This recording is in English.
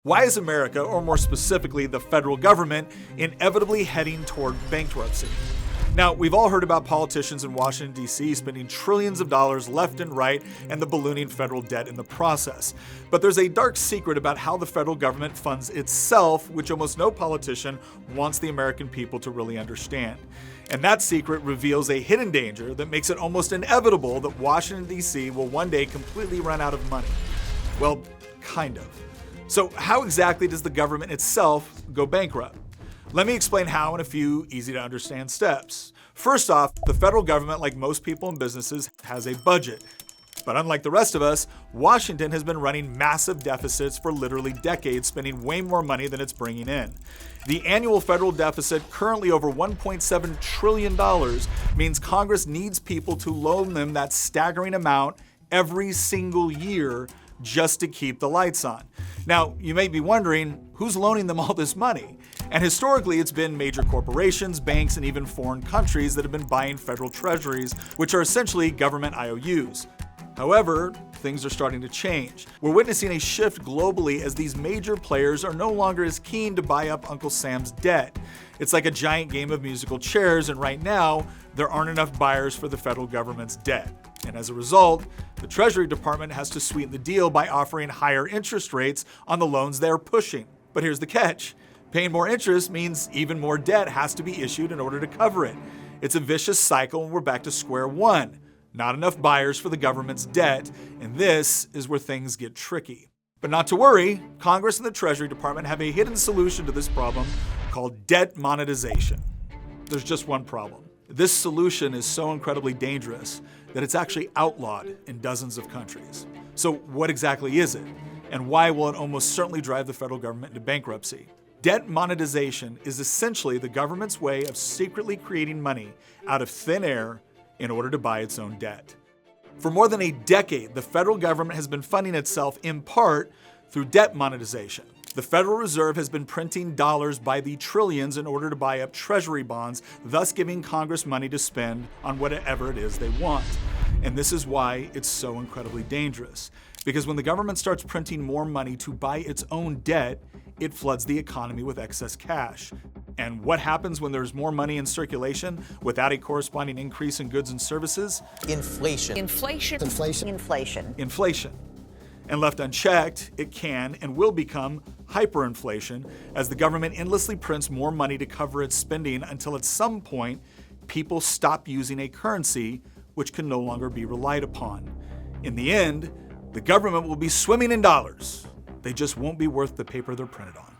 Why is America, or more specifically the federal government, inevitably heading toward bankruptcy? Now, we've all heard about politicians in Washington, D.C. spending trillions of dollars left and right and the ballooning federal debt in the process. But there's a dark secret about how the federal government funds itself, which almost no politician wants the American people to really understand. And that secret reveals a hidden danger that makes it almost inevitable that Washington, D.C. will one day completely run out of money. Well, kind of. So how exactly does the government itself go bankrupt? Let me explain how in a few easy-to-understand steps. First off, the federal government, like most people and businesses, has a budget. But unlike the rest of us, Washington has been running massive deficits for literally decades, spending way more money than it's bringing in. The annual federal deficit, currently over $1.7 trillion, means Congress needs people to loan them that staggering amount every single year just to keep the lights on. Now, you may be wondering, who's loaning them all this money? And historically, it's been major corporations, banks, and even foreign countries that have been buying federal treasuries, which are essentially government IOUs. However, things are starting to change. We're witnessing a shift globally as these major players are no longer as keen to buy up Uncle Sam's debt. It's like a giant game of musical chairs, and right now, there aren't enough buyers for the federal government's debt. And as a result, the Treasury Department has to sweeten the deal by offering higher interest rates on the loans they're pushing. But here's the catch. Paying more interest means even more debt has to be issued in order to cover it. It's a vicious cycle, and we're back to square one. Not enough buyers for the government's debt, and this is where things get tricky. But not to worry, Congress and the Treasury Department have a hidden solution to this problem called debt monetization. There's just one problem. This solution is so incredibly dangerous that it's actually outlawed in dozens of countries. So what exactly is it? And why will it almost certainly drive the federal government into bankruptcy? Debt monetization is essentially the government's way of secretly creating money out of thin air in order to buy its own debt. For more than a decade, the federal government has been funding itself in part through debt monetization. The Federal Reserve has been printing dollars by the trillions in order to buy up treasury bonds, thus giving Congress money to spend on whatever it is they want. And this is why it's so incredibly dangerous. Because when the government starts printing more money to buy its own debt, it floods the economy with excess cash. And what happens when there's more money in circulation without a corresponding increase in goods and services? Inflation. Inflation. Inflation. Inflation. Inflation. And left unchecked, it can and will become hyperinflation as the government endlessly prints more money to cover its spending until at some point, people stop using a currency which can no longer be relied upon. In the end, the government will be swimming in dollars. They just won't be worth the paper they're printed on.